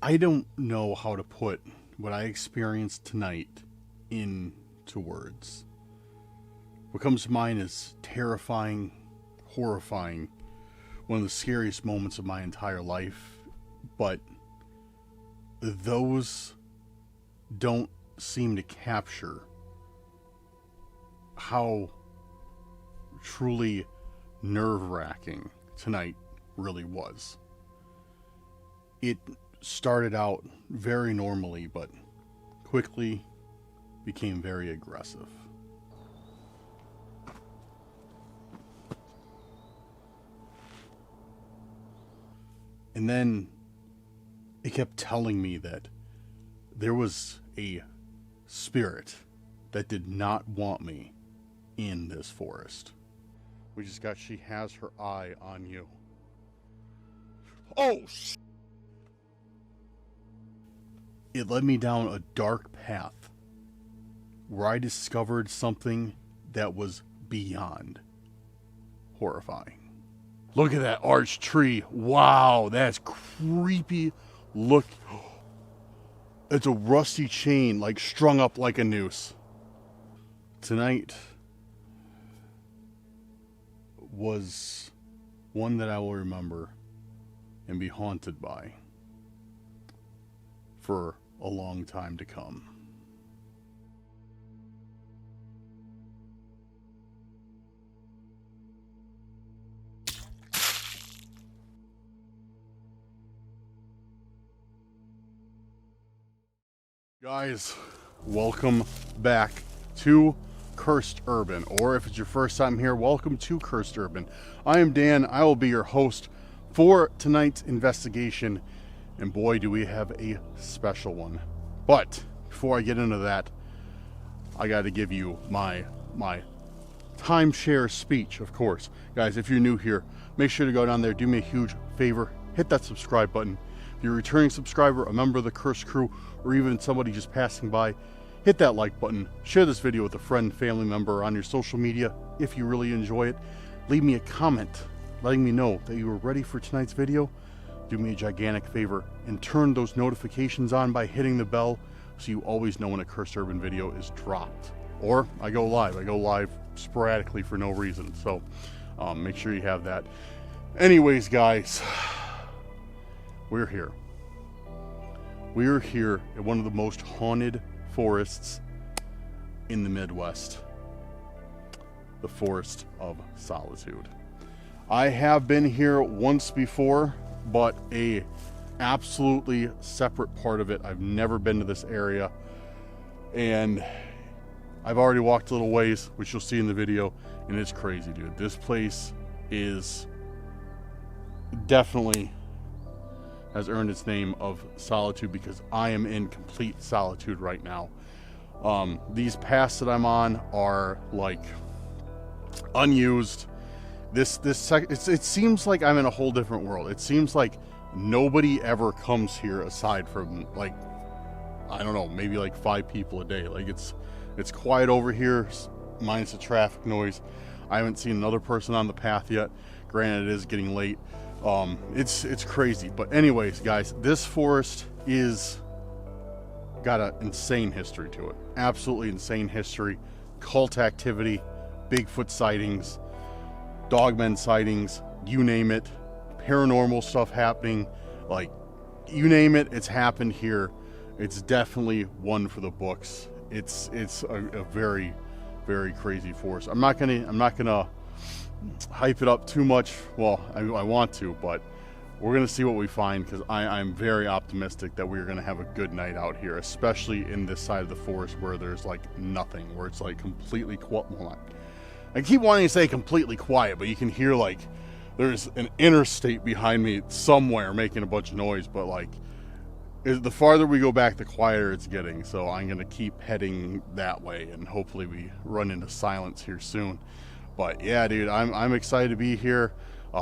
I don't know how to put what I experienced tonight into words. What comes to mind is terrifying, horrifying, one of the scariest moments of my entire life, but those don't seem to capture how truly nerve-wracking tonight really was. It started out very normally, but quickly became very aggressive. And then it kept telling me that there was a spirit that did not want me in this forest. We just got, she has her eye on you. Oh, it led me down a dark path where I discovered something that was beyond horrifying. Look at that arched tree. Wow, that's creepy. Look, it's a rusty chain, like strung up like a noose. Tonight was one that I will remember and be haunted by for a long time to come. Guys, welcome back to Cursed Urban, or if it's your first time here, welcome to Cursed Urban. I am Dan. I will be your host for tonight's investigation, and boy, do we have a special one. But before I get into that, I got to give you my timeshare speech, of course. Guys, if you're new here, make sure to go down there, do me a huge favor, hit that subscribe button. If you're a returning subscriber, a member of the Cursed Crew, or even somebody just passing by, hit that like button, share this video with a friend, family member on your social media if you really enjoy it. Leave me a comment letting me know that you were ready for tonight's video. Do me a gigantic favor and turn those notifications on by hitting the bell so you always know when a Cursed Urban video is dropped. Or I go live sporadically for no reason, so make sure you have that. Anyways, guys, we're here. We are here at one of the most haunted forests in the Midwest, the Forest of Solitude. I have been here once before, but a absolutely separate part of it. I've never been to this area, and I've already walked a little ways, which you'll see in the video, and it's crazy, dude. This place is definitely has earned its name of solitude because I am in complete solitude right now. These paths that I'm on are like unused. It seems like I'm in a whole different world. It seems like nobody ever comes here aside from, like, I don't know, maybe like 5 people a day. Like it's quiet over here, minus the traffic noise. I haven't seen another person on the path yet. Granted, it is getting late. It's crazy. But anyways, guys, this forest is got an insane history to it. Absolutely insane history. Cult activity, Bigfoot sightings, dogmen sightings, you name it. Paranormal stuff happening, like, you name it, it's happened here. It's definitely one for the books. It's a very, very crazy forest. I'm not gonna hype it up too much. Well, I want to, but we're gonna see what we find, because I'm very optimistic that we're gonna have a good night out here, especially in this side of the forest where there's like nothing, where it's like completely quiet. Well, I keep wanting to say completely quiet, but you can hear like there's an interstate behind me somewhere making a bunch of noise, but like the farther we go back, the quieter it's getting. So I'm gonna keep heading that way, and hopefully we run into silence here soon. But yeah, dude, I'm excited to be here.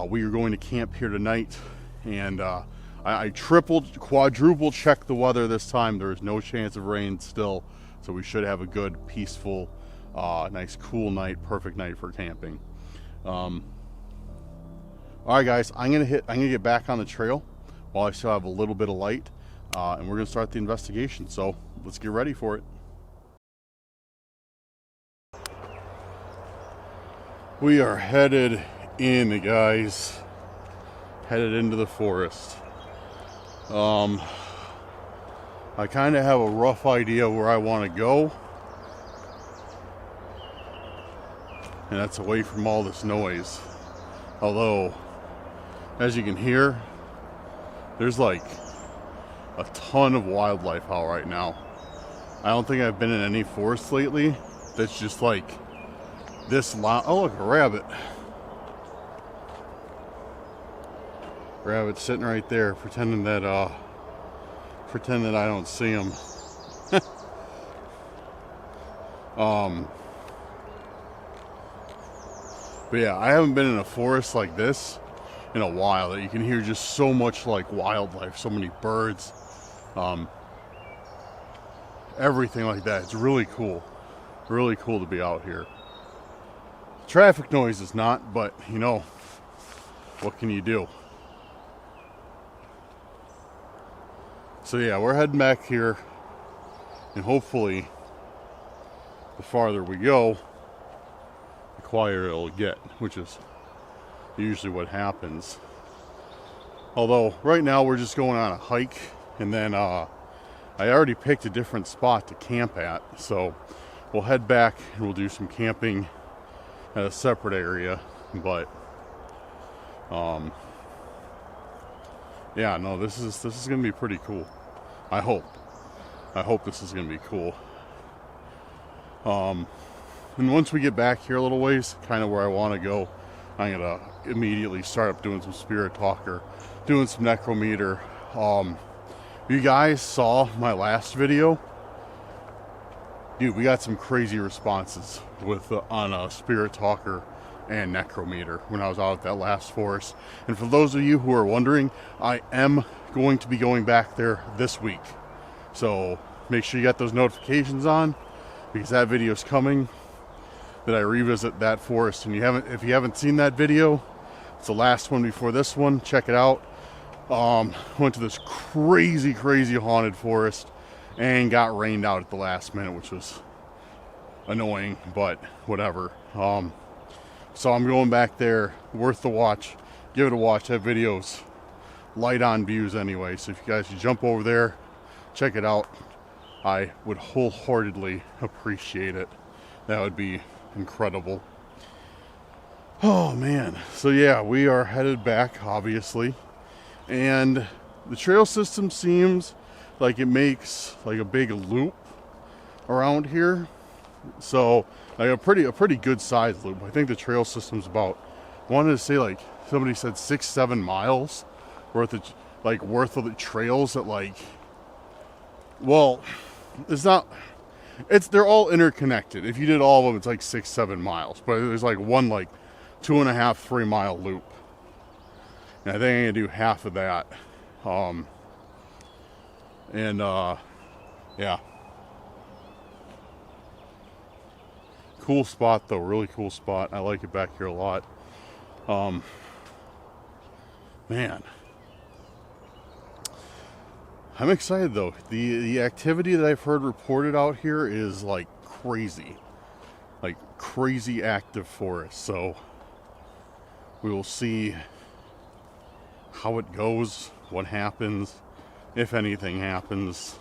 We are going to camp here tonight, and I quadruple checked the weather this time. There is no chance of rain still, so we should have a good, peaceful, nice, cool night. Perfect night for camping. All right, guys, I'm gonna get back on the trail while I still have a little bit of light. and we're gonna start the investigation. So let's get ready for it. We are headed in, guys. Headed into the forest. I kind of have a rough idea where I want to go, and that's away from all this noise. Although, as you can hear, there's like a ton of wildlife out right now. I don't think I've been in any forest lately that's just like this loud. Oh, look, a rabbit. Rabbit sitting right there, pretending that I don't see him. But yeah, I haven't been in a forest like this in a while, that you can hear just so much like wildlife, so many birds, everything like that. It's really cool to be out here. Traffic noise is not, but you know, what can you do? So yeah, we're heading back here, and hopefully the farther we go, the quieter it'll get, which is usually what happens. Although right now we're just going on a hike, and then I already picked a different spot to camp at, so we'll head back and we'll do some camping at a separate area. But yeah, no, this is gonna be pretty cool. I hope this is gonna be cool. And once we get back here a little ways, kind of where I want to go, I'm gonna immediately start up doing some spirit talker, doing some necrometer. You guys saw my last video, dude. We got some crazy responses with on spirit talker and necrometer when I was out at that last forest. And for those of you who are wondering, I am going to be going back there this week, so make sure you got those notifications on, because that video is coming, that I revisit that forest. And if you haven't seen that video, it's the last one before this one. Check it out. Went to this crazy haunted forest and got rained out at the last minute, which was annoying, but whatever. So I'm going back there. Worth the watch. Give it a watch. That video's light on views anyway, so if you guys could jump over there, check it out, I would wholeheartedly appreciate it. That would be incredible. Oh man. So yeah, we are headed back, obviously, and the trail system seems like it makes like a big loop around here. So like a pretty good sized loop. I think the trail system's about, I wanted to say, like somebody said 6-7 miles worth of the trails that, like, well, it's not, they're all interconnected. If you did all of them, it's like 6-7 miles, but there's like one like 2.5-3 mile loop, and I think I'm gonna do half of that. Yeah, cool spot though, really cool spot. I like it back here a lot. Man, I'm excited though. The activity that I've heard reported out here is like crazy active forest. So we will see how it goes, what happens, if anything happens.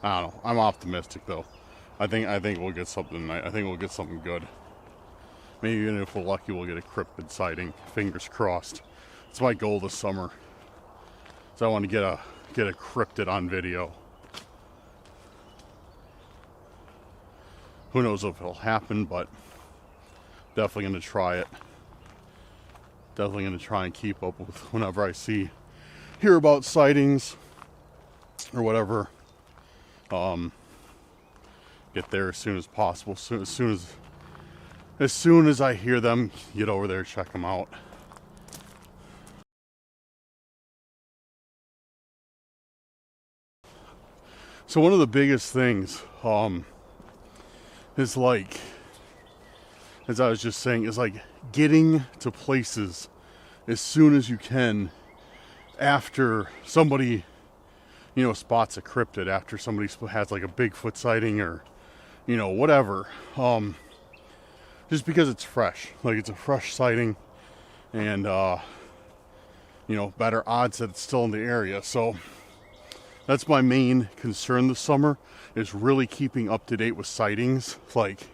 I don't know. I'm optimistic though. I think we'll get something. I think we'll get something good. Maybe even if we're lucky, we'll get a cryptid sighting. Fingers crossed. It's my goal this summer. So I want to get a cryptid on video. Who knows if it'll happen, but definitely going to try it. Definitely going to try and keep up with whenever I hear about sightings or whatever. Get there as soon as possible. As soon as I hear them, get over there, check them out. So one of the biggest things is, like, as I was just saying, is like getting to places as soon as you can after somebody, spots a cryptid, after somebody has like a Bigfoot sighting or, whatever. Just because it's fresh, like it's a fresh sighting, and better odds that it's still in the area. So that's my main concern this summer, is really keeping up to date with sightings, like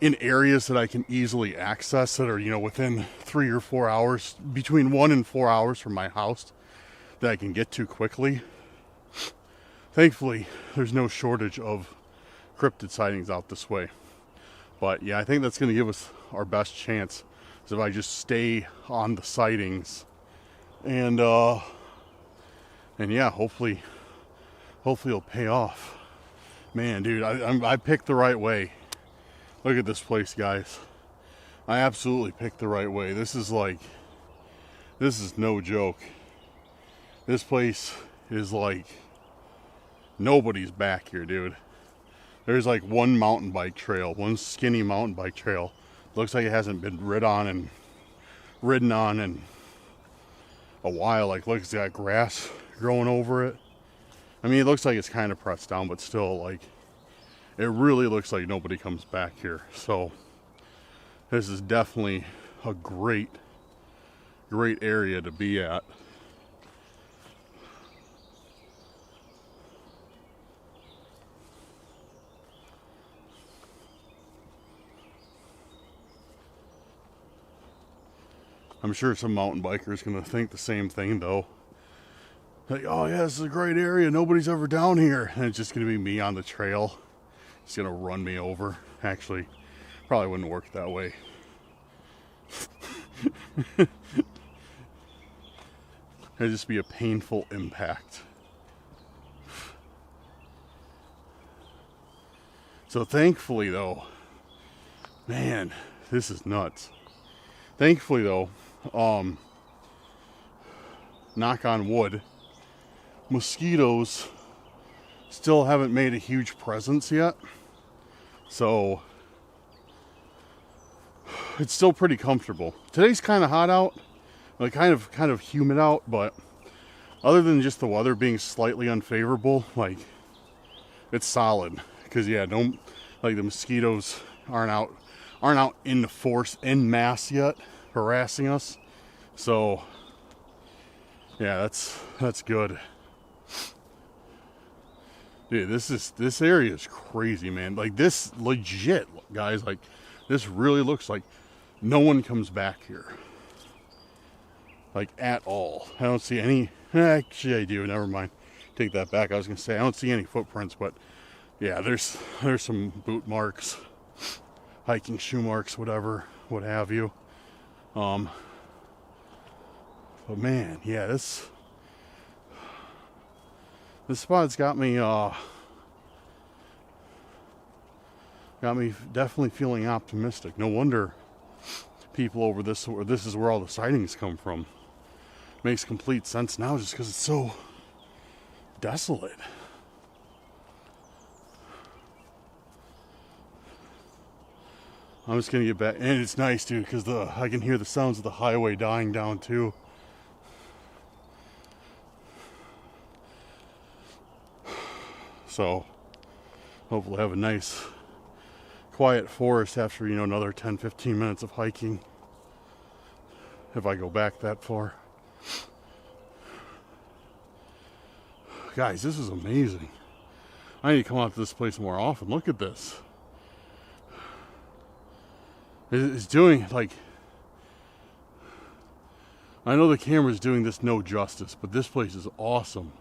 in areas that I can easily access that are, within 3 or 4 hours, between 1 and 4 hours from my house, that I can get to quickly. Thankfully, there's no shortage of cryptid sightings out this way. But yeah, I think that's going to give us our best chance, is if I just stay on the sightings, and yeah, hopefully it'll pay off. Man, dude, I picked the right way. Look at this place, guys. I absolutely picked the right way. This is no joke. This place is like nobody's back here, dude. There's like one mountain bike trail, one skinny mountain bike trail. Looks like it hasn't been ridden on in a while. Like, look, it's got grass growing over it. I mean, it looks like it's kind of pressed down, but still, like, it really looks like nobody comes back here. So this is definitely a great area to be at. I'm sure some mountain bikers going to think the same thing, though. Like, oh yeah, this is a great area, nobody's ever down here. And it's just going to be me on the trail. It's going to run me over. Actually, probably wouldn't work that way. It'd just be a painful impact. So thankfully, though, man, this is nuts. Thankfully, though, knock on wood, mosquitoes still haven't made a huge presence yet. So it's still pretty comfortable. Today's kind of hot out, like kind of humid out, but other than just the weather being slightly unfavorable, like, it's solid. Because yeah, like the mosquitoes aren't out in the force en masse yet, harassing us. So yeah, that's good. Dude, this area is crazy, man. Like, this legit, guys, like, this really looks like no one comes back here, like, at all. I don't see any. Actually, I do. Never mind. Take that back. I was gonna say I don't see any footprints, but yeah, there's some boot marks, hiking shoe marks, whatever, what have you. But man, yeah, this spot's got me definitely feeling optimistic. No wonder people over this is where all the sightings come from. Makes complete sense now, just because it's so desolate. I'm just gonna get back, and it's nice too, because I can hear the sounds of the highway dying down too. So hopefully have a nice quiet forest after, another 10-15 minutes of hiking, if I go back that far. Guys, this is amazing. I need to come out to this place more often. Look at this. It's doing, like, I know the camera's doing this no justice, but this place is awesome.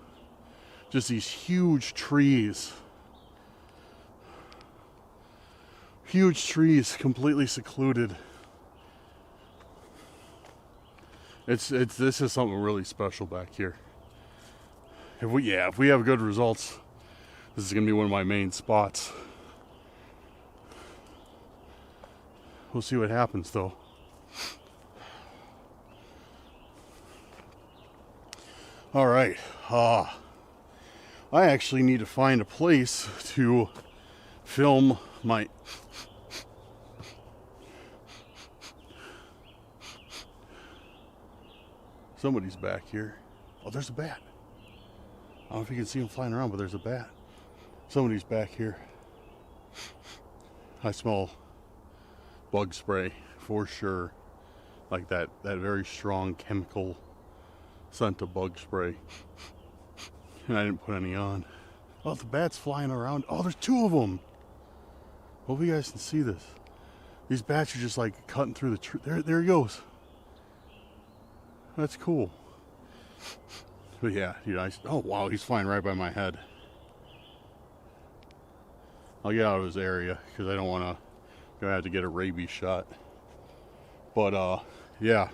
Just these huge trees. Huge trees, completely secluded. This is something really special back here. If we have good results, this is gonna be one of my main spots. We'll see what happens, though. All right. I actually need to find a place to film my... Somebody's back here. Oh, there's a bat. I don't know if you can see him flying around, but there's a bat. Somebody's back here. I smell bug spray for sure. Like that very strong chemical scent of bug spray. And I didn't put any on. Oh, the bat's flying around. Oh, there's two of them. Hope you guys can see this. These bats are just like cutting through the tree. There he goes. That's cool. But yeah, dude, oh wow, he's flying right by my head. I'll get out of his area because I don't want to go have to get a rabies shot. But yeah,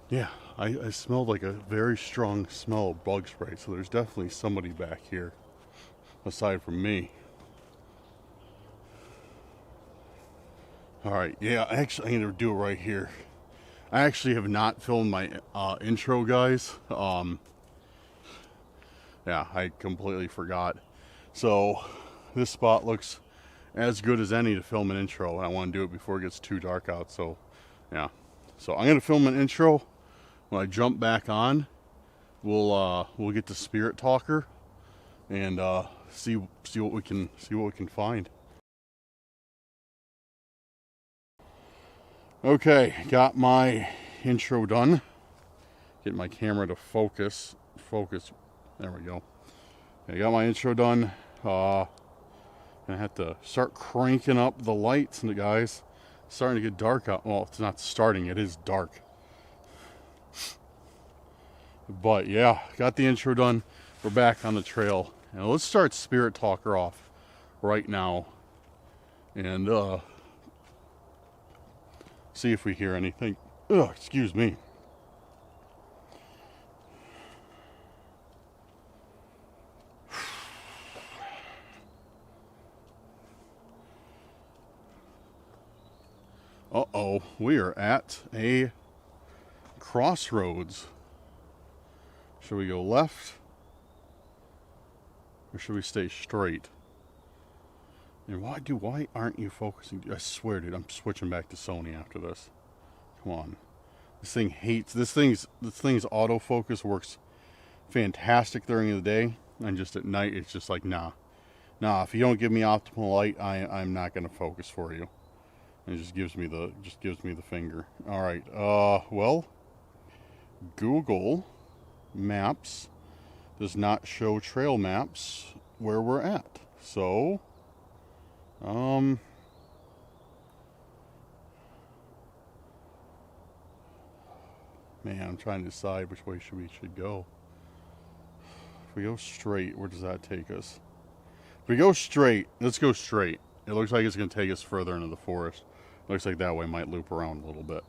yeah, I smelled like a very strong smell of bug spray. So there's definitely somebody back here aside from me. All right, yeah, actually, I'm gonna do it right here. I actually have not filmed my intro, guys. Yeah, I completely forgot. So this spot looks as good as any to film an intro, and I want to do it before it gets too dark out. So yeah, so I'm gonna film an intro. When I jump back on, we'll get the spirit talker and see what we can find. Okay, got my intro done. Get my camera to focus. There we go. I got my intro done. I have to start cranking up the lights, and guys, it's starting to get dark out. Well, it's not starting, it is dark. But yeah, got the intro done. We're back on the trail. And let's start Spirit Talker off right now. And see if we hear anything. Ugh, excuse me. Uh-oh, we are at a crossroads. Should we go left? Or should we stay straight? And why aren't you focusing? I swear, dude, I'm switching back to Sony after this. Come on. This thing hates, this thing's autofocus works fantastic during the day, and just at night it's just like, nah, if you don't give me optimal light, I'm not gonna focus for you. And it just gives me the finger. All right, well, Google Maps does not show trail maps where we're at. So, man, I'm trying to decide which way we should go. If we go straight, where does that take us? If we go straight, let's go straight. It looks like it's going to take us further into the forest. Looks like that way might loop around a little bit.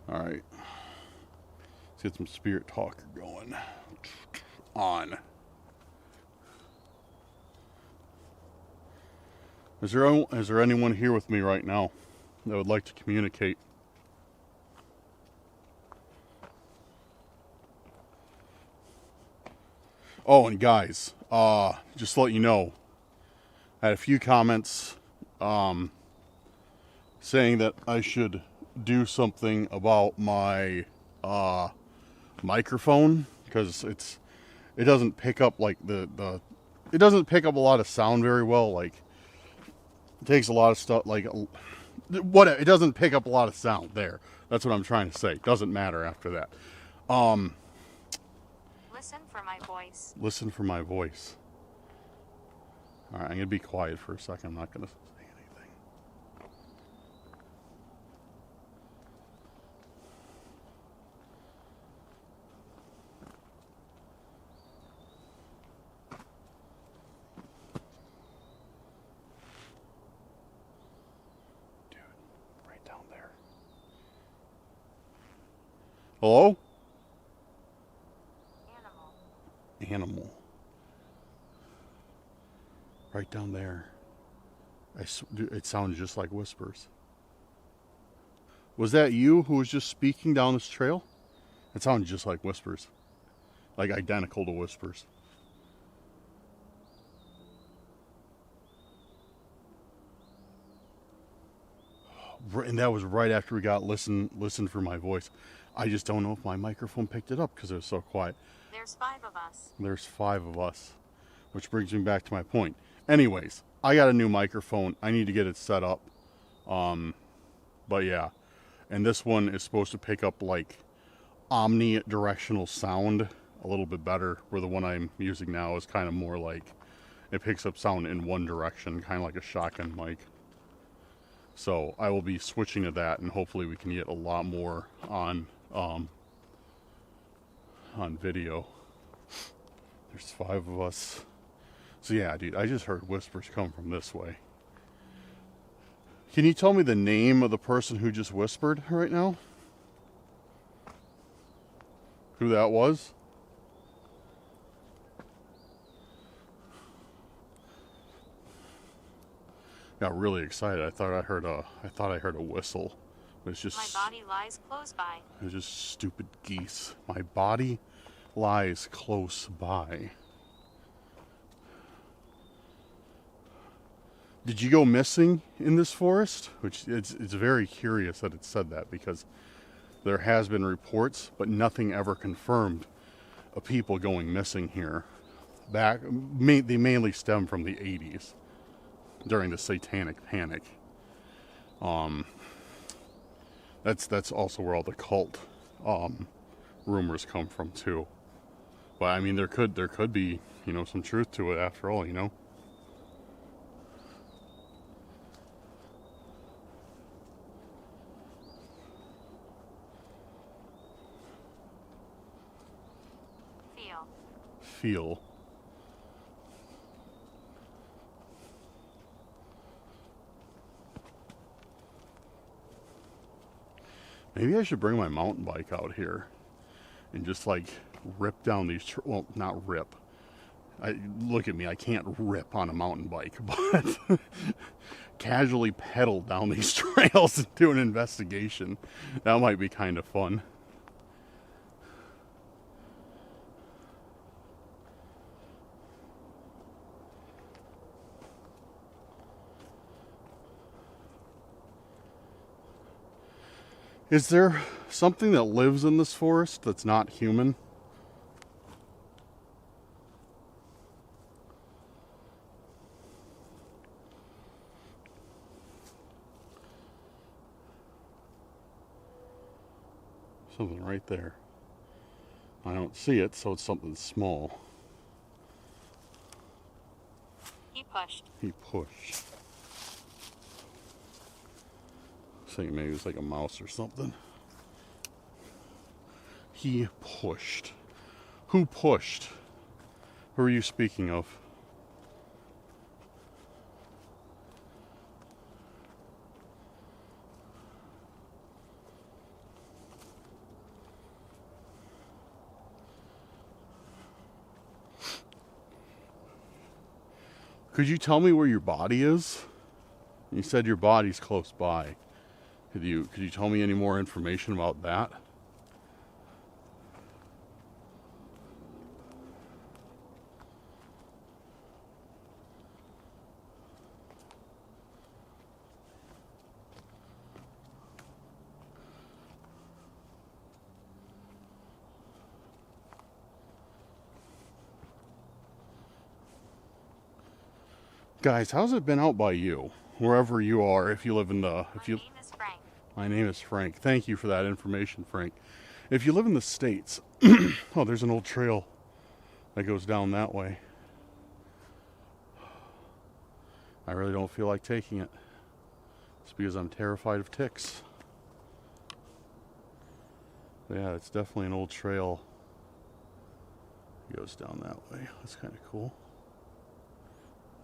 All right. Let's get some Spirit Talker going. On. Is there anyone here with me right now that would like to communicate? Oh, and guys, just to let you know, I had a few comments saying that I should do something about my microphone, because it doesn't pick up like it doesn't pick up a lot of sound very well. Like, it takes a lot of stuff, like whatever, it doesn't pick up a lot of sound there. That's what I'm trying to say. Doesn't matter after that. Listen for my voice. Listen for my voice. All right, I'm gonna be quiet for a second. I'm not gonna say anything. Dude, right down there. Hello? Animal. Right down there. It sounded just like whispers. Was that you who was just speaking down this trail? It sounded just like whispers. Like identical to whispers. and that was right after we got listen for my voice. I just don't know if my microphone picked it up because it was so quiet. There's 5 of us. There's 5 of us, which brings me back to my point. Anyways, I got a new microphone. I need to get it set up. But yeah, and this one is supposed to pick up like omnidirectional sound a little bit better, where the one I'm using now is kind of more like it picks up sound in one direction, kind of like a shotgun mic. So I will be switching to that, and hopefully we can get a lot more on video. There's 5 of us. So yeah, dude, I just heard whispers come from this way. Can you tell me the name of the person who just whispered right now? Who that was? Got really excited. I thought I heard a whistle. It was just My body lies close by. It was just stupid geese. My body lies close by. Did you go missing in this forest? Which it's very curious that it said that, because there has been reports, but nothing ever confirmed of people going missing here. They mainly stem from the 80s during the Satanic Panic. That's also where all the cult rumors come from too. But I mean, there could be, you know, some truth to it after all, you know. Feel. Maybe I should bring my mountain bike out here and just like rip down these well, not rip. Look at me, I can't rip on a mountain bike, but casually pedal down these trails and do an investigation. That might be kind of fun. Is there something that lives in this forest that's not human? Something right there. I don't see it, so it's something small. He pushed. He pushed. Thinking maybe it's like a mouse or something. He pushed. Who pushed? Who are you speaking of? Could you tell me where your body is? You said your body's close by. Could you tell me any more information about that? Guys, how's it been out by you? Wherever you are, if you live in the... My name is Frank. My name is Frank. Thank you for that information, Frank. If you live in the States... oh, there's an old trail that goes down that way. I really don't feel like taking it. It's because I'm terrified of ticks. But yeah, it's definitely an old trail. It goes down that way. That's kind of cool.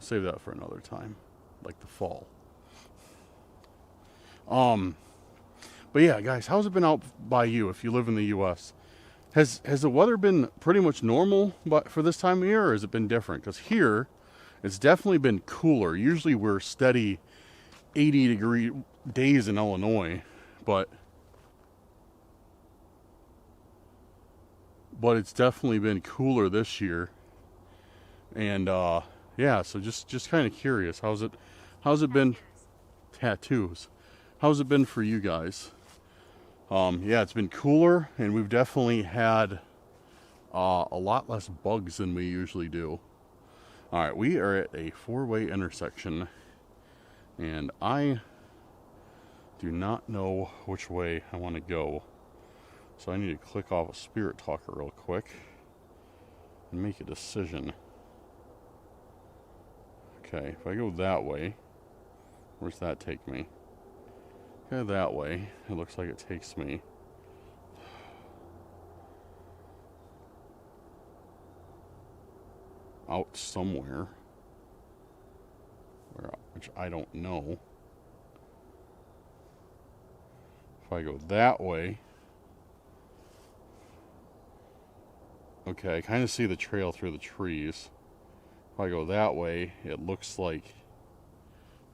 Save that for another time, like the fall. But yeah, guys, how's it been out by you if you live in the U.S.? Has the weather been pretty much normal for this time of year, or has it been different? Because here, it's definitely been cooler. Usually we're steady 80-degree days in Illinois, but it's definitely been cooler this year. And yeah, so just kind of curious, how's it been? Tattoos. How's it been for you guys? Yeah, it's been cooler, and we've definitely had a lot less bugs than we usually do. Alright, we are at a 4-way intersection, and I do not know which way I want to go. So I need to click off a Spirit Talker real quick and make a decision. Okay, if I go that way, where's that take me? Go that way, it looks like it takes me out somewhere, which I don't know. If I go that way, okay, I kind of see the trail through the trees. If I go that way, it looks like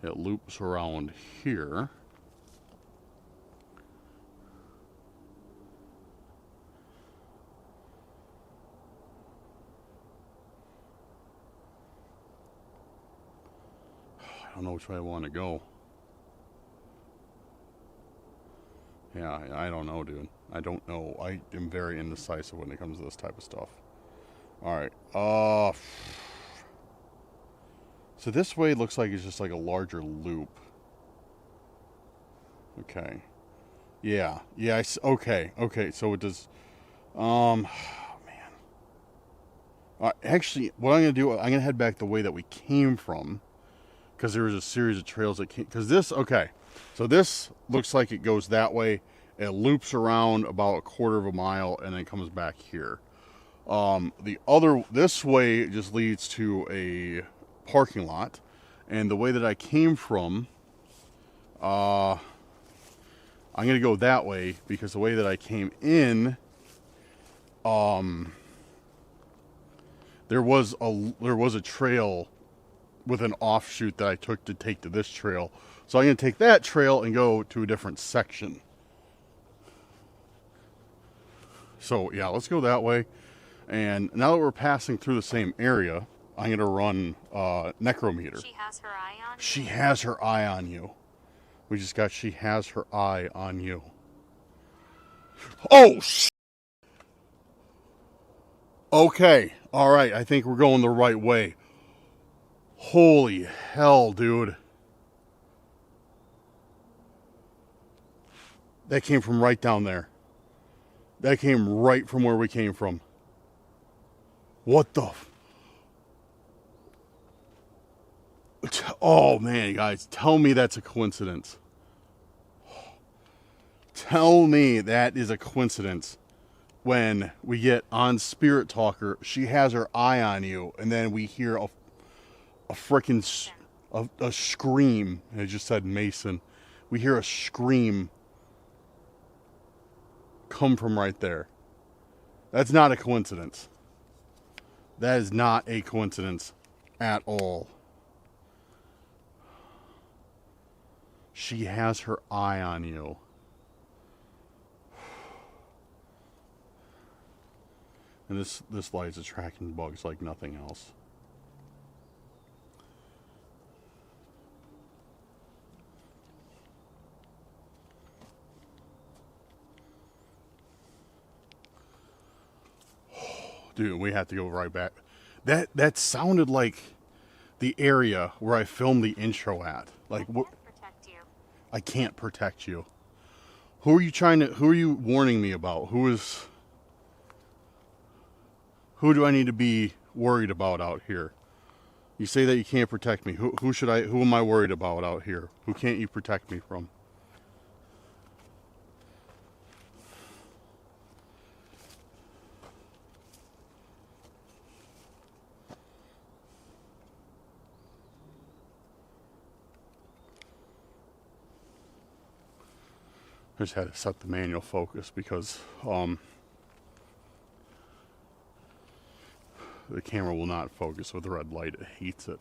it loops around here. I don't know which way I want to go. Yeah, I don't know, dude. I don't know. I am very indecisive when it comes to this type of stuff. Alright. So this way looks like it's just like a larger loop. Okay. Yeah. Yeah, okay. Okay, so it does... man. Actually, what I'm going to do, I'm going to head back the way that we came from. Because there was a series of trails that came... Because this... Okay. So this looks like it goes that way. It loops around about a quarter of a mile and then comes back here. This way just leads to a parking lot. And the way that I came from, I'm going to go that way because the way that I came in, there was a trail with an offshoot that I took to take to this trail. So I'm going to take that trail and go to a different section. So yeah, let's go that way. And now that we're passing through the same area, I'm going to run necrometer. She has her eye on you. She has her eye on you. We just got she has her eye on you. Oh, okay. All right. I think we're going the right way. Holy hell, dude. That came from right down there. That came right from where we came from. What the... Oh, man, guys. Tell me that's a coincidence. Tell me that is a coincidence. When we get on Spirit Talker, she has her eye on you, and then we hear a freaking... A scream. I just said Mason. We hear a scream come from right there. That's not a coincidence. That is not a coincidence at all. She has her eye on you. And this light is attracting bugs like nothing else. Dude, we have to go right back. That sounded like the area where I filmed the intro at. Like, what? Protect you. I can't protect you. Who are you warning me about? Who do I need to be worried about out here? You say that you can't protect me. Who am I worried about out here? Who can't you protect me from? I just had to set the manual focus because the camera will not focus with the red light. It hates it.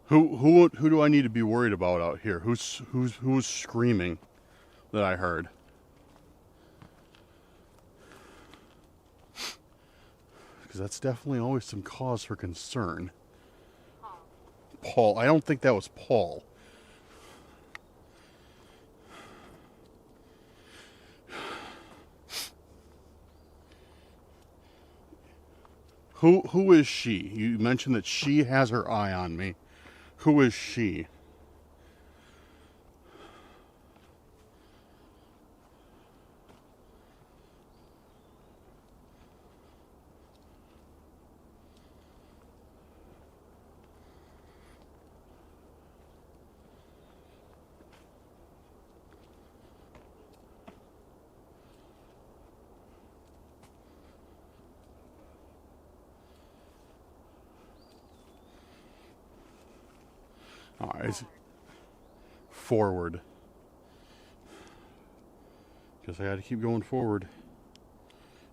Who do I need to be worried about out here? Who's screaming that I heard? because that's definitely always some cause for concern. Paul. Paul. I don't think that was Paul. Who is she? You mentioned that she has her eye on me. Who is she? Alright, forward. Guess I got to keep going forward.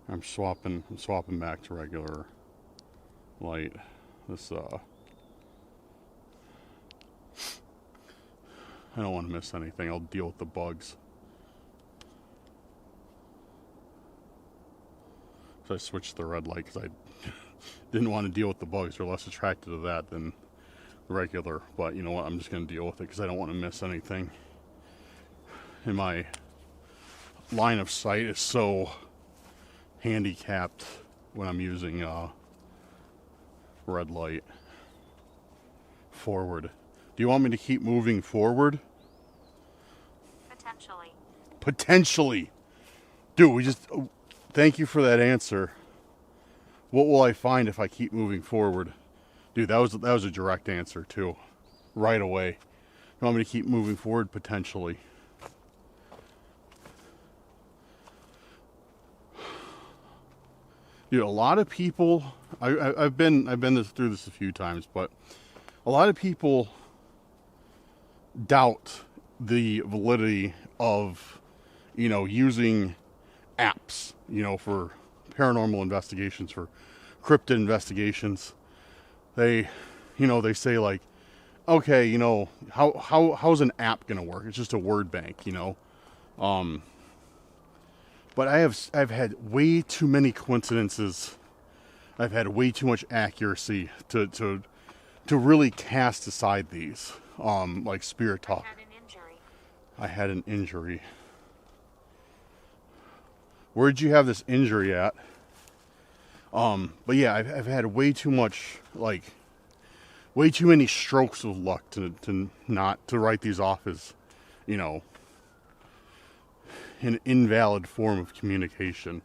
I'm swapping back to regular light. This I don't want to miss anything. I'll deal with the bugs. So I switched to the red light because I didn't want to deal with the bugs. They're less attracted to that than regular, but you know what, I'm just going to deal with it because I don't want to miss anything. And my line of sight is so handicapped when I'm using red light. Forward. Do you want me to keep moving forward? Potentially. Potentially. Dude, we just... Thank you for that answer. What will I find if I keep moving forward? Dude, that was a direct answer too. Right away. You want me to keep moving forward? Potentially. Dude, a lot of people I've been through this a few times, but a lot of people doubt the validity of, you know, using apps, you know, for paranormal investigations, for cryptid investigations. They say like, okay, you know, how's an app gonna work? It's just a word bank, you know. But I've had way too many coincidences. I've had way too much accuracy to really cast aside these, like spirit talk. I had an injury. Where'd you have this injury at? But yeah, I've had way too much, like, way too many strokes of luck to write these off as, you know, an invalid form of communication.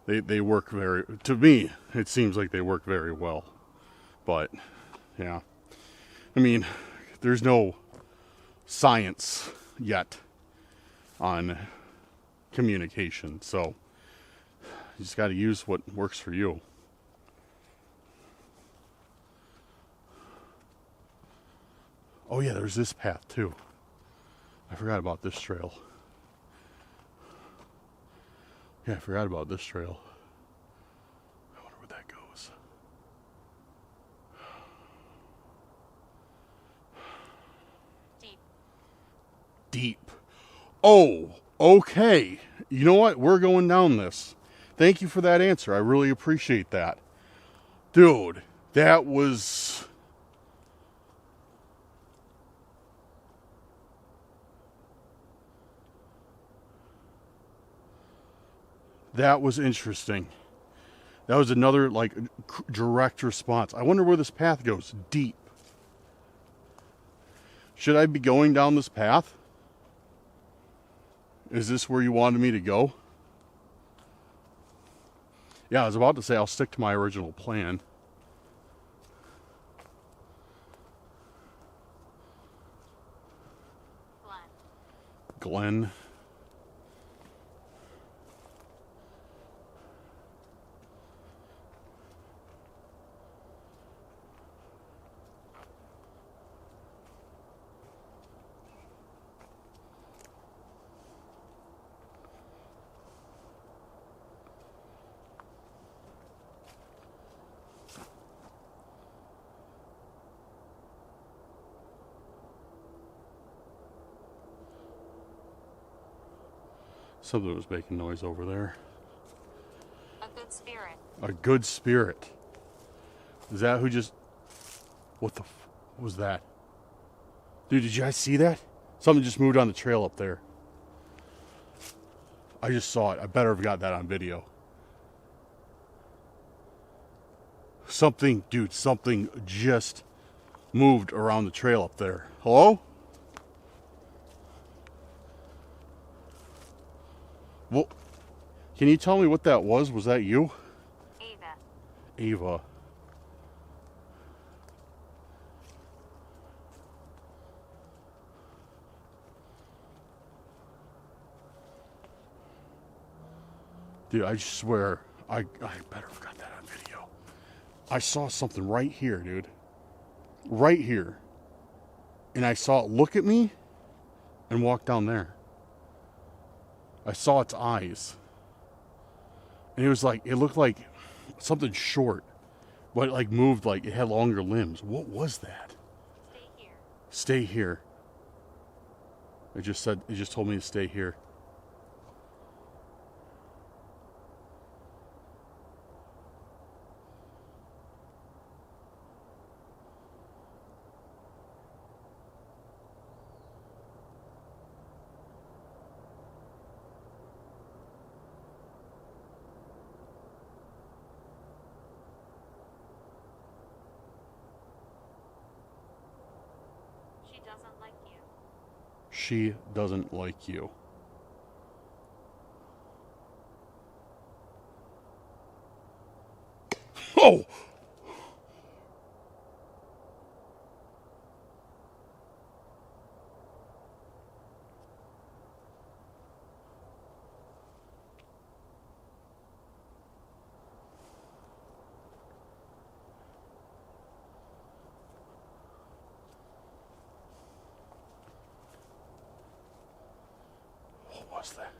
They work very, to me, it seems like they work very well. But, yeah. I mean, there's no science yet on communication, so you just got to use what works for you. Oh yeah, there's this path too. I forgot about this trail. Yeah, I forgot about this trail. I wonder where that goes. Deep. Oh, okay. You know what? We're going down this. Thank you for that answer. I really appreciate that. Dude, that was... That was interesting. That was another, like, direct response. I wonder where this path goes. Deep. Should I be going down this path? Is this where you wanted me to go? Yeah, I was about to say I'll stick to my original plan. Glenn. Something was making noise over there. A good spirit. Is that who just... What the was that? Dude, did you guys see that? Something just moved on the trail up there. I just saw it. I better have got that on video. Something, dude, something just moved around the trail up there. Hello? Well, can you tell me what that was? Was that you? Ava. Dude, I swear, I better have got that on video. I saw something right here, dude. Right here. And I saw it look at me and walk down there. I saw its eyes. And it was like, it looked like something short. But it like moved like it had longer limbs. What was that? Stay here. Stay here. It just told me to stay here. She doesn't like you. She doesn't like you. Oh! What was that?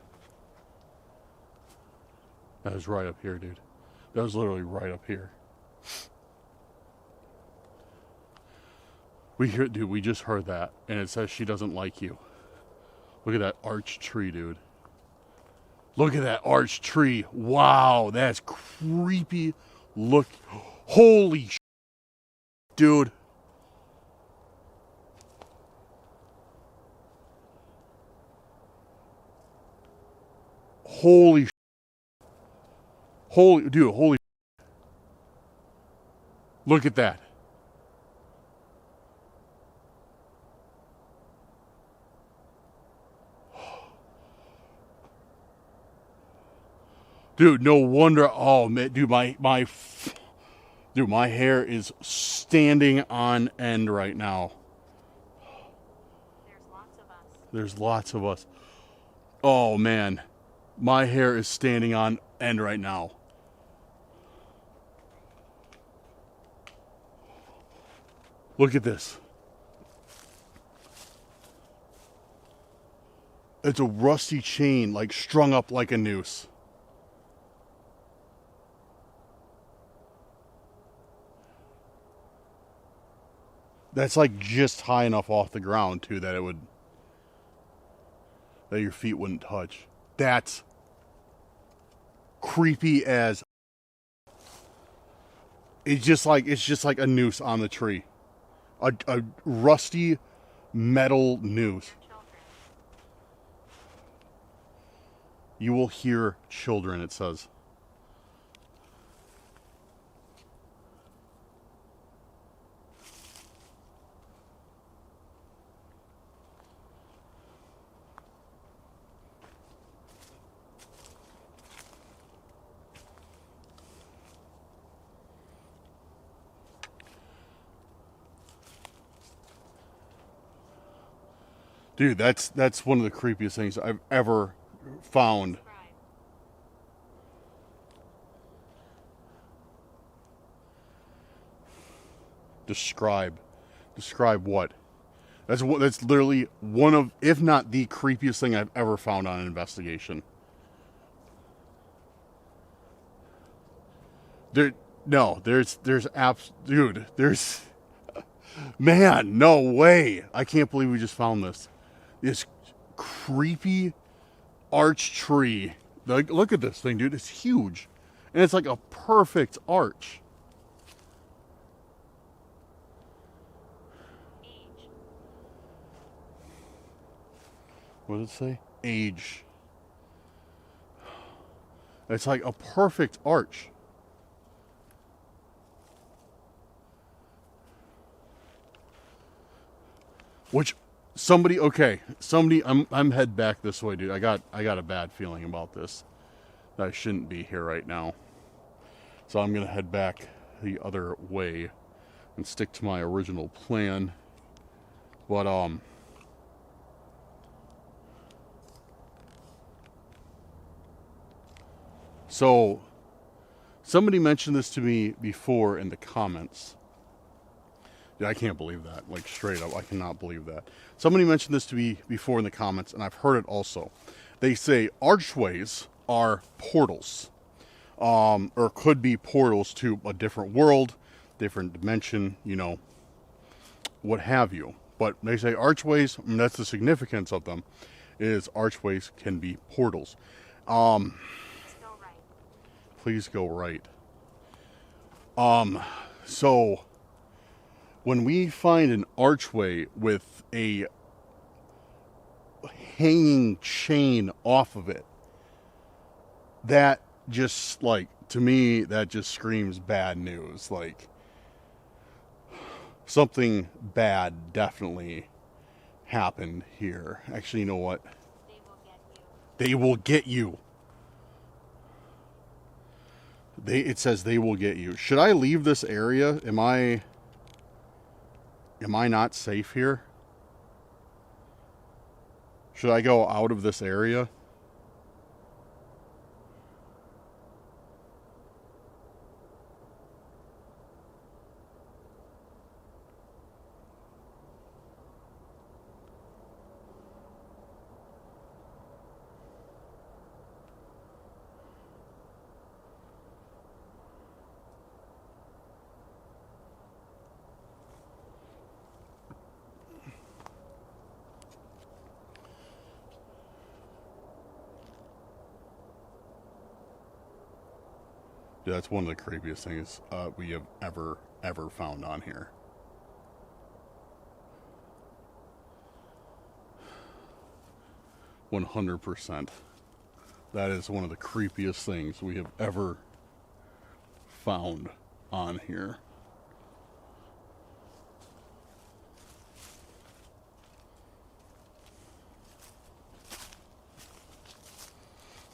That was right up here, dude. That was literally right up here. We just heard that, and it says she doesn't like you. Look at that arch tree, dude. Look at that arch tree. Wow, that's creepy. Look, holy sh**, dude. Holy sh**. Holy, dude, holy sh**. Look at that. Dude, no wonder. Oh man, dude, my hair is standing on end right now. There's lots of us. There's lots of us. Oh man, my hair is standing on end right now. Look at this. It's a rusty chain, like strung up like a noose. That's like just high enough off the ground too that that your feet wouldn't touch. That's creepy as. It's just like a noose on the tree. A rusty metal noose. Children. You will hear children, it says. Dude, that's one of the creepiest things I've ever found. Describe. Describe what? That's literally one of, if not the creepiest thing I've ever found on an investigation. Dude, man, no way. I can't believe we just found this. This creepy arch tree. Like, look at this thing, dude. It's huge. And it's like a perfect arch. Age. What did it say? Age. It's like a perfect arch. Which somebody I'm head back this way, dude. I got a bad feeling about this. I shouldn't be here right now. So I'm gonna head back the other way and stick to my original plan. But so somebody mentioned this to me before in the comments. Yeah, I can't believe that. Like, straight up, I cannot believe that. Somebody mentioned this to me before in the comments, and I've heard it also. They say archways are portals, or could be portals to a different world, different dimension, you know, what have you. But they say archways, and that's the significance of them, is archways can be portals. Go right. Please go right. So when we find an archway with a hanging chain off of it, that just, like, to me, that just screams bad news. Like, something bad definitely happened here. Actually, you know what? They will get you. They will get you. It says they will get you. Should I leave this area? Am I not safe here? Should I go out of this area? Yeah, that's one of the creepiest things we have ever found on here. %100. That is one of the creepiest things we have ever found on here.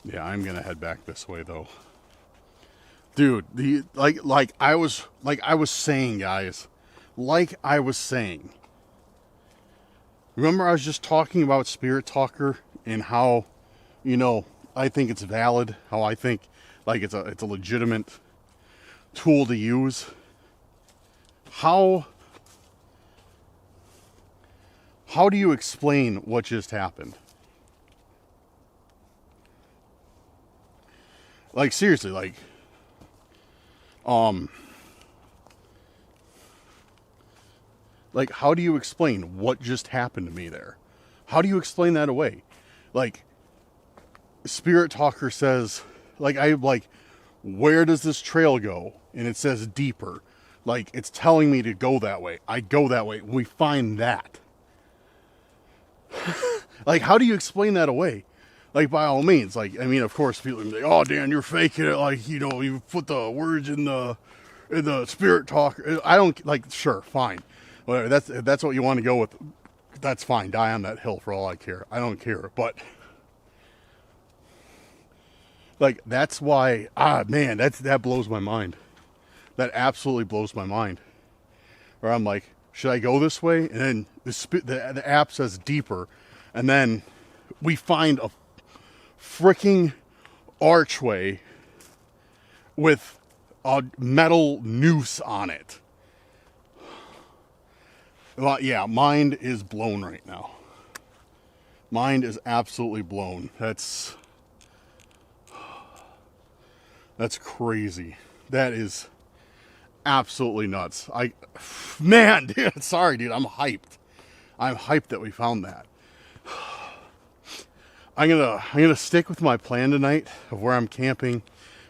Yeah, I'm gonna head back this way though. Dude, like I was saying, guys, remember I was just talking about Spirit Talker and how, you know, I think it's valid, how I think like it's a legitimate tool to use. How do you explain what just happened? Like, seriously, like, how do you explain what just happened to me there? How do you explain that away? Like, Spirit Talker says, like, where does this trail go? And it says deeper. Like, it's telling me to go that way. I go that way. We find that. Like, how do you explain that away? Like, by all means, like, I mean, of course, people are like, oh, Dan, you're faking it. Like, you know, you put the words in the Spirit Talker. I don't, like, sure, fine. Whatever, that's what you want to go with. That's fine. Die on that hill for all I care. I don't care. But, like, that's why, man, that blows my mind. That absolutely blows my mind. Where I'm like, should I go this way? And then the app says deeper. And then we find a freaking archway with a metal noose on it. Well, yeah, mind is blown right now. Mind is absolutely blown. That's crazy. That is absolutely nuts. Man, dude, sorry, dude. I'm hyped. I'm hyped that we found that. I'm gonna stick with my plan tonight of where I'm camping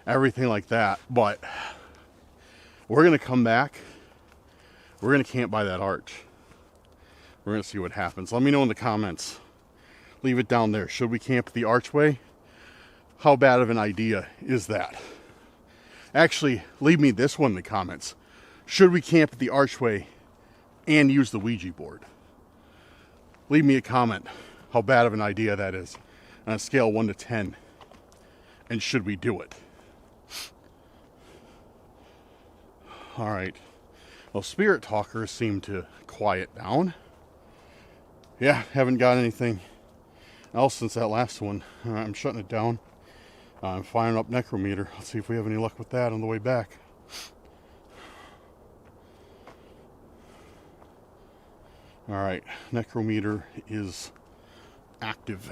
everything like that. But we're going to come back. We're going to camp by that arch. We're going to see what happens. Let me know in the comments. Leave it down there. Should we camp at the archway? How bad of an idea is that? Actually, leave me this one in the comments. Should we camp at the archway and use the Ouija board? Leave me a comment how bad of an idea that is on a scale of 1 to 10. And should we do it? Alright. Well, spirit talkers seem to quiet down. Yeah, haven't got anything else since that last one. I'm shutting it down. I'm firing up necrometer. Let's see if we have any luck with that on the way back. Alright, necrometer is active.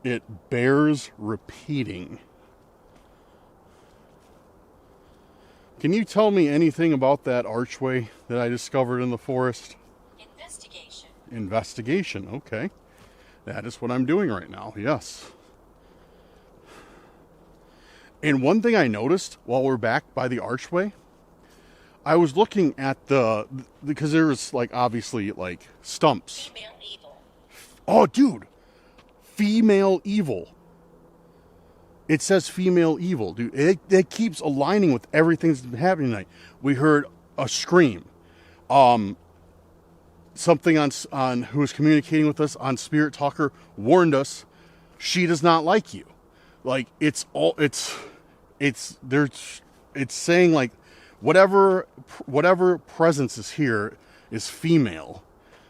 It bears repeating. Can you tell me anything about that archway that I discovered in the forest? Investigation. Investigation, okay. That is what I'm doing right now, yes. And one thing I noticed while we're back by the archway, I was looking at because there was like obviously like stumps. Female evil. Oh, dude. Female evil. It says female evil, dude. It keeps aligning with everything that's been happening tonight. We heard a scream. Something on who was communicating with us on Spirit Talker warned us she does not like you. Like it's saying like whatever presence is here is female,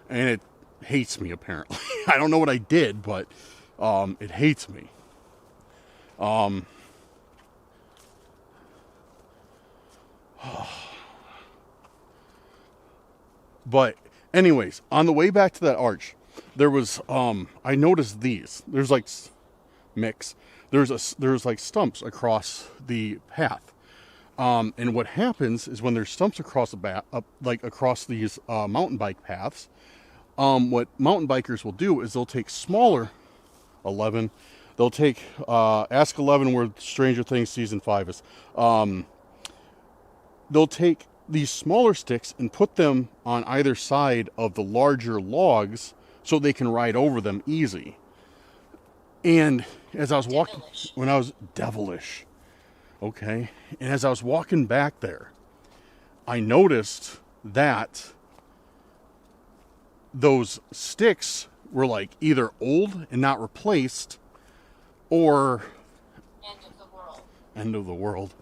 and it hates me apparently. I don't know what I did, but it hates me. But anyways, on the way back to that arch, there was I noticed these. There's like mix. There's like stumps across the path. And what happens is when there's stumps across across these mountain bike paths, what mountain bikers will do is they'll take smaller 11. They'll take Ask 11 where Stranger Things season 5 is. They'll take these smaller sticks and put them on either side of the larger logs so they can ride over them easy. And as I was walking, when I was devilish, okay, and as I was walking back there, I noticed that those sticks were like either old and not replaced, or end of the world,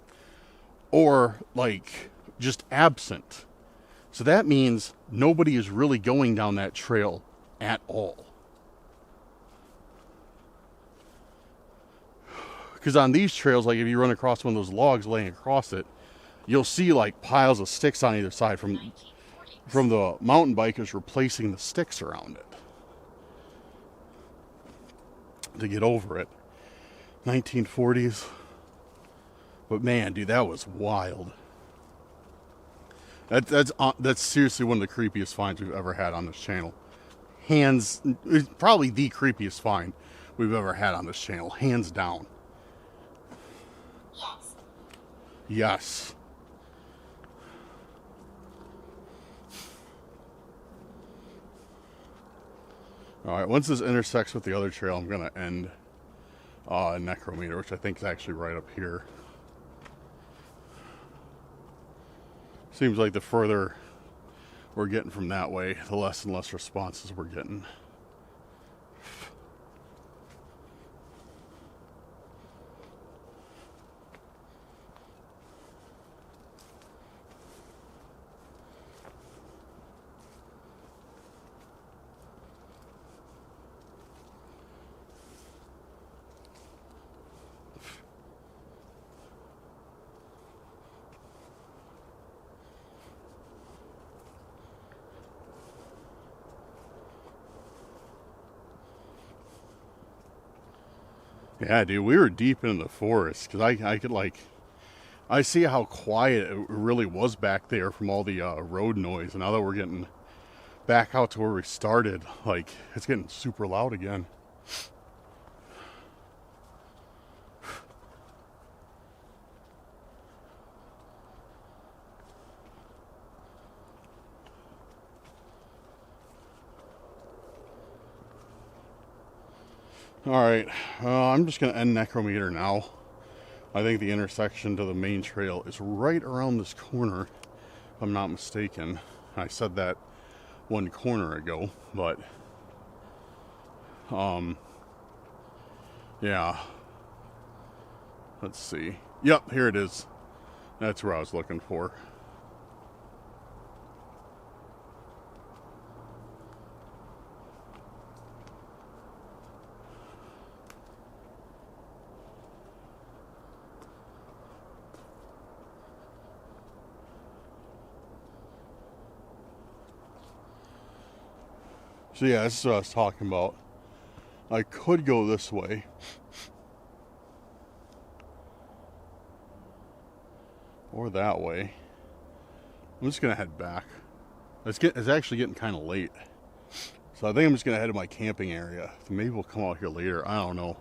or like just absent. So that means nobody is really going down that trail at all. Because on these trails, like if you run across one of those logs laying across it, you'll see like piles of sticks on either side from the mountain bikers replacing the sticks around it to get over it. 1940s. But man, dude, that was wild. That's seriously one of the creepiest finds we've ever had on this channel. It's probably the creepiest find we've ever had on this channel, hands down. Yes. Alright, once this intersects with the other trail, I'm going to end necrometer, which I think is actually right up here. Seems like the further we're getting from that way, the less and less responses we're getting. Yeah, dude, we were deep into the forest because I could like, I see how quiet it really was back there from all the road noise. And now that we're getting back out to where we started, like, it's getting super loud again. Alright, I'm just going to end Necrometer now. I think the intersection to the main trail is right around this corner, if I'm not mistaken. I said that one corner ago, but yeah. Let's see. Yep, here it is. That's where I was looking for. So yeah, this is what I was talking about. I could go this way. Or that way. I'm just gonna head back. It's actually getting kind of late. So I think I'm just gonna head to my camping area. Maybe we'll come out here later. I don't know.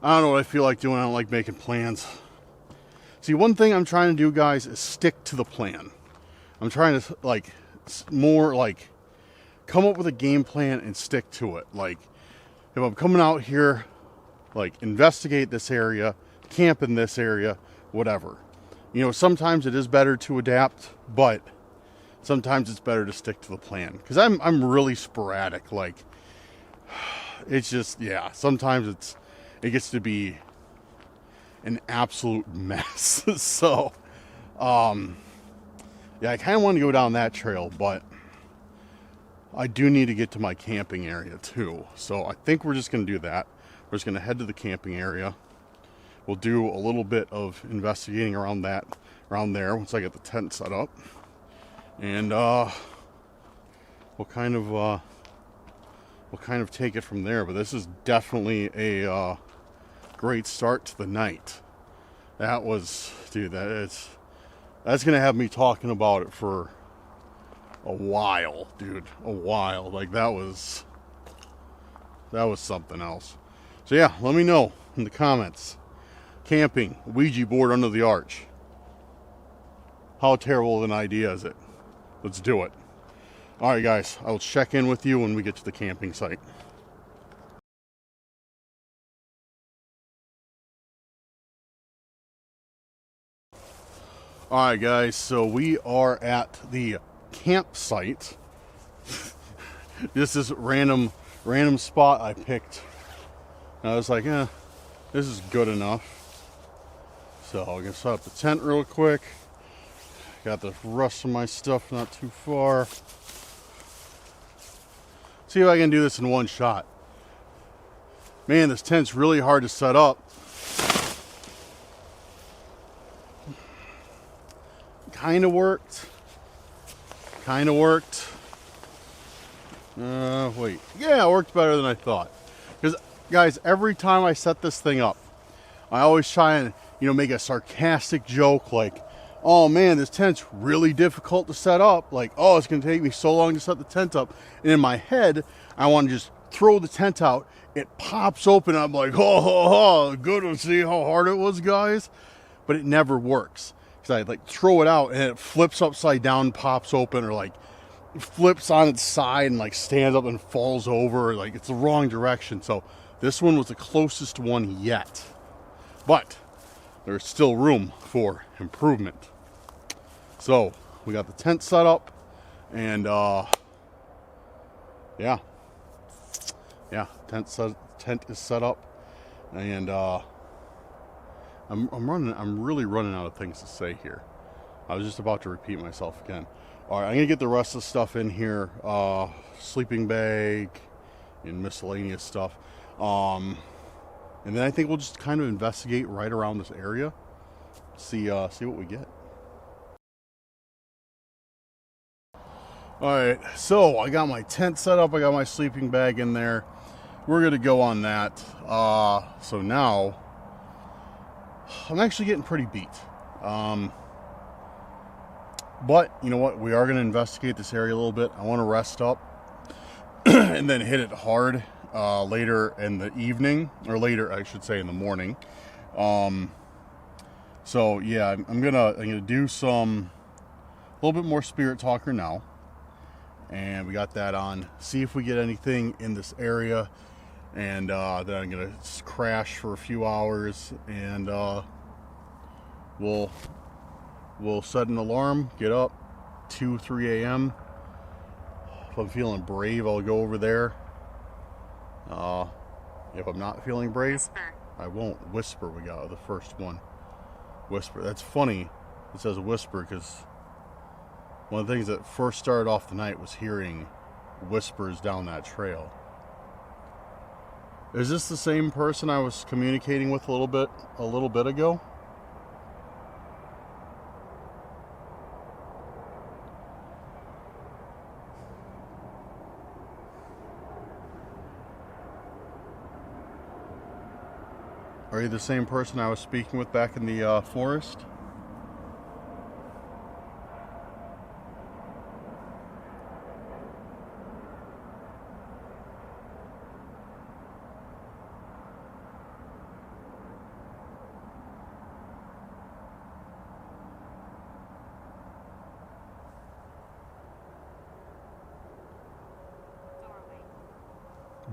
I don't know what I feel like doing. I don't like making plans. See, one thing I'm trying to do, guys, is stick to the plan. I'm trying to, like, more like come up with a game plan and stick to it. Like, if I'm coming out here, like, investigate this area, camp in this area, whatever. You know, sometimes it is better to adapt, but sometimes it's better to stick to the plan. Because I'm really sporadic. Like, it's just, yeah, sometimes it gets to be an absolute mess. So, yeah, I kind of want to go down that trail, but I do need to get to my camping area too. So I think we're just going to do that. We're just going to head to the camping area. We'll do a little bit of investigating around there once I get the tent set up. And we'll kind of take it from there. But this is definitely a great start to the night. That was, dude, that's going to have me talking about it for a while, dude. A while. Like, that was something else. So yeah, let me know in the comments. Camping, Ouija board under the arch. How terrible of an idea is it? Let's do it. Alright guys, I will check in with you when we get to the camping site. Alright guys, so we are at the campsite. This is random spot I picked. And I was like, this is good enough. So I'm gonna set up the tent real quick. Got the rest of my stuff not too far. See if I can do this in one shot. Man, this tent's really hard to set up. Kind of worked. Wait. Yeah, it worked better than I thought. Because, guys, every time I set this thing up, I always try and, make a sarcastic joke like, oh man, this tent's really difficult to set up. Like, oh, it's going to take me so long to set the tent up. And in my head, I want to just throw the tent out. It pops open. I'm like, oh, good to see how hard it was, guys. But it never works. Because I like throw it out and it flips upside down, pops open, or like flips on its side and like stands up and falls over. Or, like, it's the wrong direction. So this one was the closest one yet. But there's still room for improvement. So we got the tent set up, and yeah, tent is set up, and I'm really running out of things to say here. I was just about to repeat myself again. All right, I'm gonna get the rest of the stuff in here, sleeping bag and miscellaneous stuff, and then I think we'll just kind of investigate right around this area, see what we get. All right, so I got my tent set up. I got my sleeping bag in there. we're going to go on that. So now, I'm actually getting pretty beat. But, you know what? We are going to investigate this area a little bit. I want to rest up and then hit it hard later in the evening. Or later, I should say, in the morning. So, yeah, I'm gonna do a little bit more Spirit Talker now. And we got that on. See if we get anything in this area. And then I'm going to crash for a few hours. And we'll set an alarm, get up, 2, 3 a.m. If I'm feeling brave, I'll go over there. If I'm not feeling brave, Whisper. I won't. Whisper, we got the first one. Whisper. That's funny. It says whisper because one of the things that first started off the night was hearing whispers down that trail. Is this the same person I was communicating with a little bit ago? Are you the same person I was speaking with back in the forest?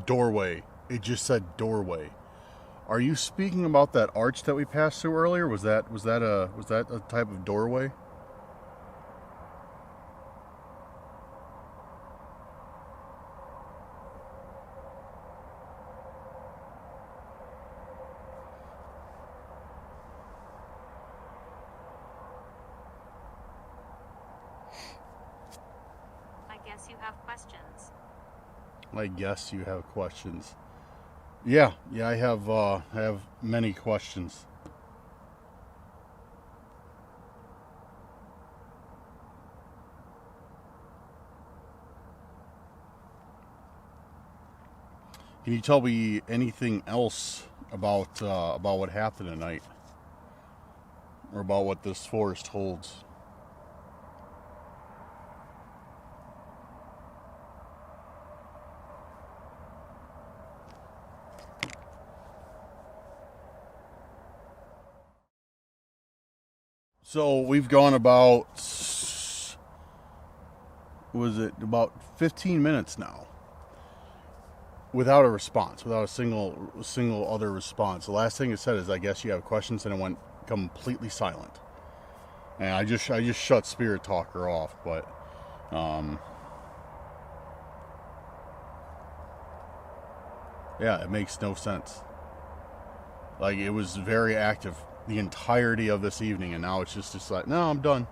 Doorway. It just said doorway. Are you speaking about that arch that we passed through earlier? Was that a type of doorway? I guess you have questions. I guess you have questions. Yeah, I have many questions. Can you tell me anything else about what happened tonight, or about what this forest holds? So we've gone about, was it about 15 minutes now without a response, without a single other response. The last thing it said is, I guess you have questions, and it went completely silent. And I just shut Spirit Talker off, but yeah, it makes no sense. Like, it was very active the entirety of this evening, and now it's just like, no, I'm done.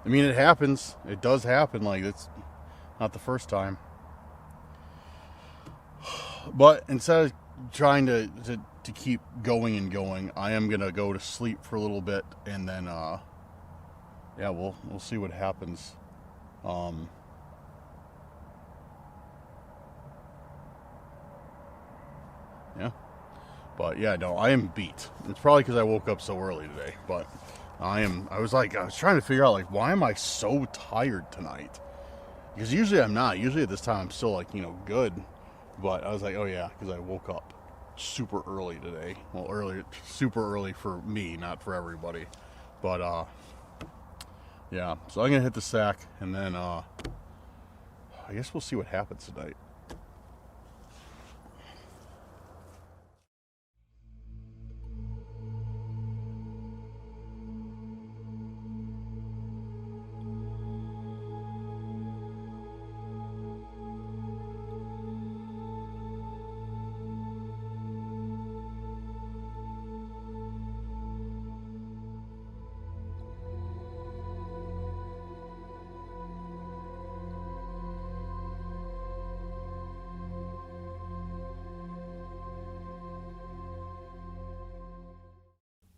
I mean, it happens. It does happen. Like, it's not the first time. But instead of trying to keep going and going, I am gonna go to sleep for a little bit, and then yeah, we'll see what happens. Yeah. But yeah, no, I am beat. It's probably because I woke up so early today. But I was trying to figure out, like, why am I so tired tonight? Because usually I'm not. Usually at this time I'm still, like, good. But I was like, oh yeah, because I woke up super early today. Well, super early for me, not for everybody. But yeah, so I'm gonna hit the sack, and then I guess we'll see what happens tonight.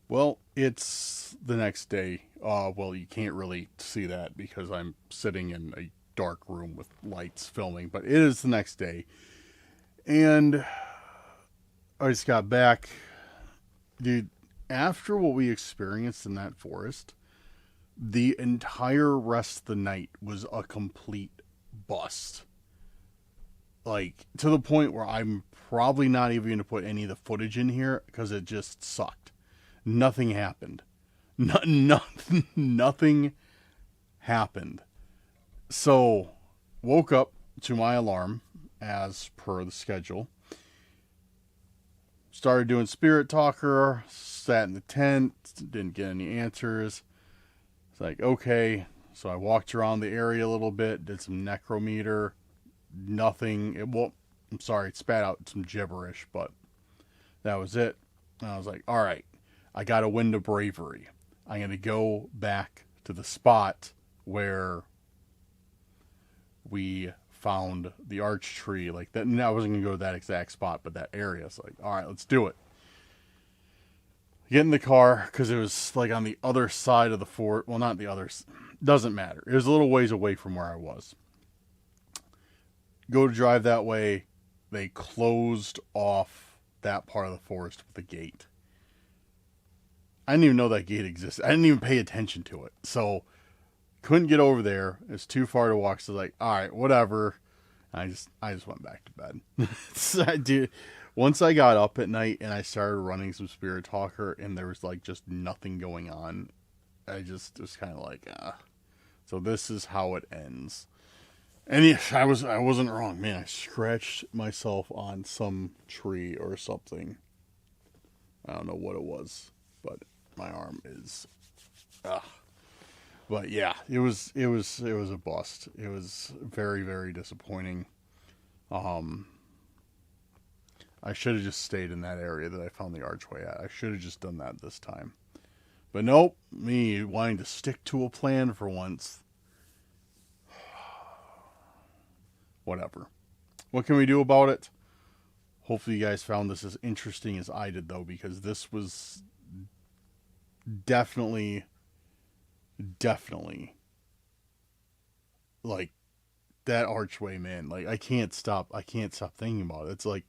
Well, it's the next day. Well, you can't really see that because I'm sitting in a dark room with lights filming, but it is the next day. And I just got back. Dude, after what we experienced in that forest, the entire rest of the night was a complete bust. Like, to the point where I'm probably not even going to put any of the footage in here because it just sucked. Nothing happened. Nothing happened. So, woke up to my alarm as per the schedule. Started doing Spirit Talker, sat in the tent, didn't get any answers. It's like, okay. So I walked around the area a little bit, did some necrometer, nothing. It spat out some gibberish, but that was it. And I was like, all right, I got a wind of bravery. I'm going to go back to the spot where we found the arch tree. Like that. And I wasn't going to go to that exact spot, but that area. It's like, all right, let's do it. Get in the car because it was like on the other side of the fort. Well, not the other. Doesn't matter. It was a little ways away from where I was. Go to drive that way. They closed off that part of the forest with a gate. I didn't even know that gate existed. I didn't even pay attention to it. So, couldn't get over there. It's too far to walk. So, like, all right, whatever. I just went back to bed. So, dude, once I got up at night and I started running some Spirit Talker and there was, like, just nothing going on, I just was kind of like, So, this is how it ends. And yes, I wasn't wrong, man. I scratched myself on some tree or something. I don't know what it was, but my arm is. But yeah, it was a bust. It was very, very disappointing. I should have just stayed in that area that I found the archway at. I should have just done that this time. But nope, me wanting to stick to a plan for once. Whatever. What can we do about it? Hopefully you guys found this as interesting as I did, though, because this was definitely, like, that archway, man. Like, I can't stop thinking about it. It's like,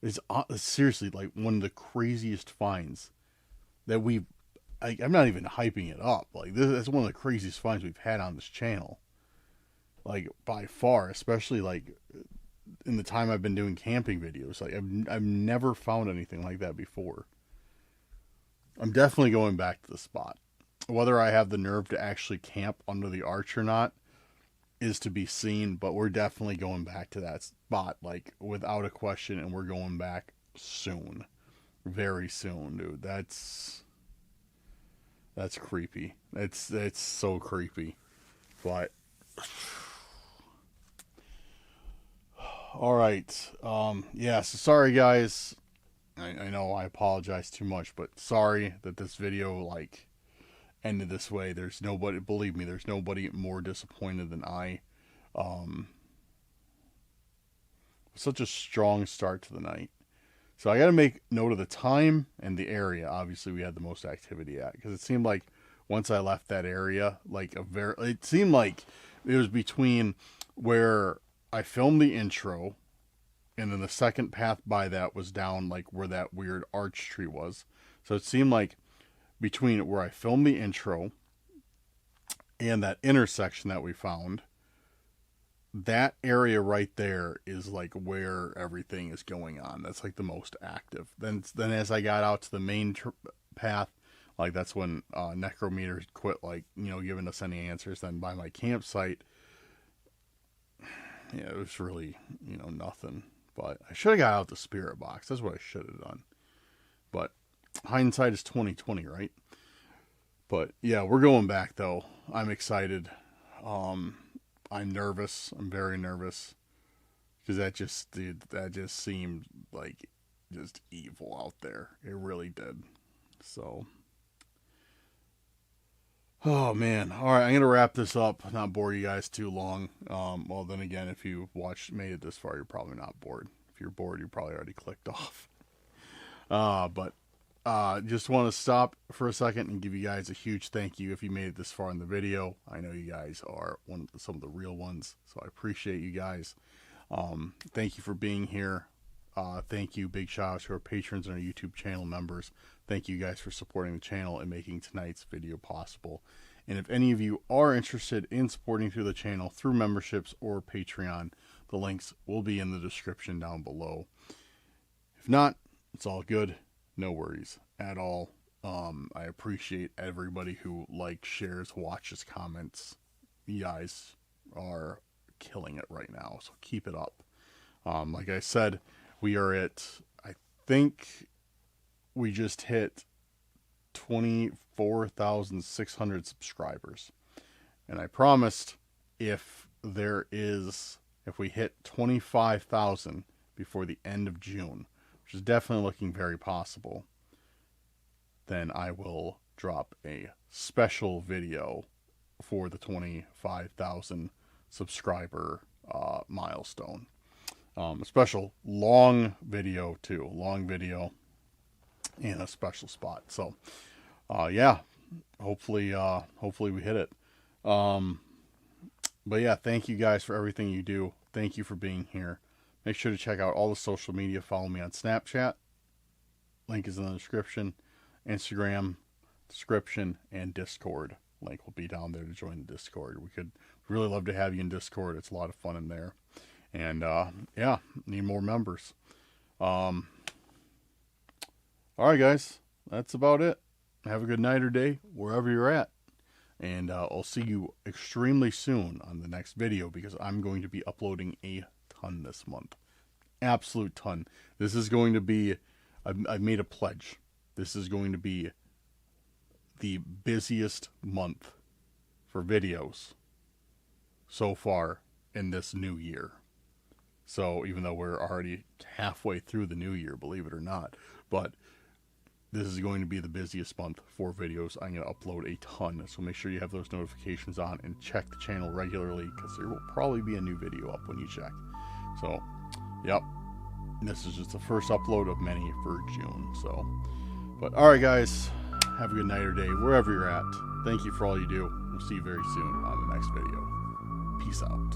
it's seriously, like, one of the craziest finds that I'm not even hyping it up. Like, it's one of the craziest finds we've had on this channel. Like, by far, especially, like, in the time I've been doing camping videos. Like, I've never found anything like that before. I'm definitely going back to the spot. Whether I have the nerve to actually camp under the arch or not is to be seen, but we're definitely going back to that spot, like, without a question, and we're going back soon. Very soon, dude. That's creepy. It's so creepy. But all right. Yeah, so sorry guys. I know I apologize too much, but sorry that this video, like, ended this way. There's nobody, believe me, there's nobody more disappointed than I. Such a strong start to the night. So I got to make note of the time and the area. Obviously, we had the most activity at, because it seemed like once I left that area, like it seemed like it was between where I filmed the intro, and then the second path by that was down, like, where that weird arch tree was. So it seemed like between where I filmed the intro and that intersection that we found, that area right there is, like, where everything is going on. That's, like, the most active. Then as I got out to the main path, like, that's when Necrometer quit, like, giving us any answers. Then by my campsite, yeah, it was really, nothing. But I should have got out the spirit box. That's what I should have done. But hindsight is 20/20, right? But yeah, we're going back though. I'm excited. I'm nervous. I'm very nervous because that just seemed like just evil out there. It really did. So, oh man. All right, I'm gonna wrap this up. Not bore you guys too long. Well, then again, if you made it this far, you're probably not bored. If you're bored, you probably already clicked off. But just want to stop for a second and give you guys a huge thank you if you made it this far in the video. I know you guys are some of the real ones, so I appreciate you guys. Thank you for being here. thank you. Big shout out to our patrons and our YouTube channel members. Thank you guys for supporting the channel and making tonight's video possible. And if any of you are interested in supporting through the channel through memberships or Patreon, the links will be in the description down below. If not, it's all good. No worries at all. I appreciate everybody who likes, shares, watches, comments. You guys are killing it right now, so keep it up. Like I said, we are at, I think we just hit 24,600 subscribers. And I promised if we hit 25,000 before the end of June, which is definitely looking very possible, then I will drop a special video for the 25,000 subscriber milestone. A special long video too, long video in a special spot. So, yeah, hopefully we hit it. But yeah, thank you guys for everything you do. Thank you for being here. Make sure to check out all the social media. Follow me on Snapchat. Link is in the description. Instagram, description, and Discord. Link will be down there to join the Discord. We could really love to have you in Discord. It's a lot of fun in there. And, yeah, need more members. All right, guys. That's about it. Have a good night or day, wherever you're at. And I'll see you extremely soon on the next video, because I'm going to be uploading a ton this month. Absolute ton. This is going to be, I've made a pledge. This is going to be the busiest month for videos so far in this new year. So even though we're already halfway through the new year, believe it or not, but this is going to be the busiest month for videos. I'm going to upload a ton, so make sure you have those notifications on and check the channel regularly, because there will probably be a new video up when you check. So, yep, this is just the first upload of many for June. So, but all right, guys, have a good night or day wherever you're at. Thank you for all you do. We'll see you very soon on the next video. Peace out.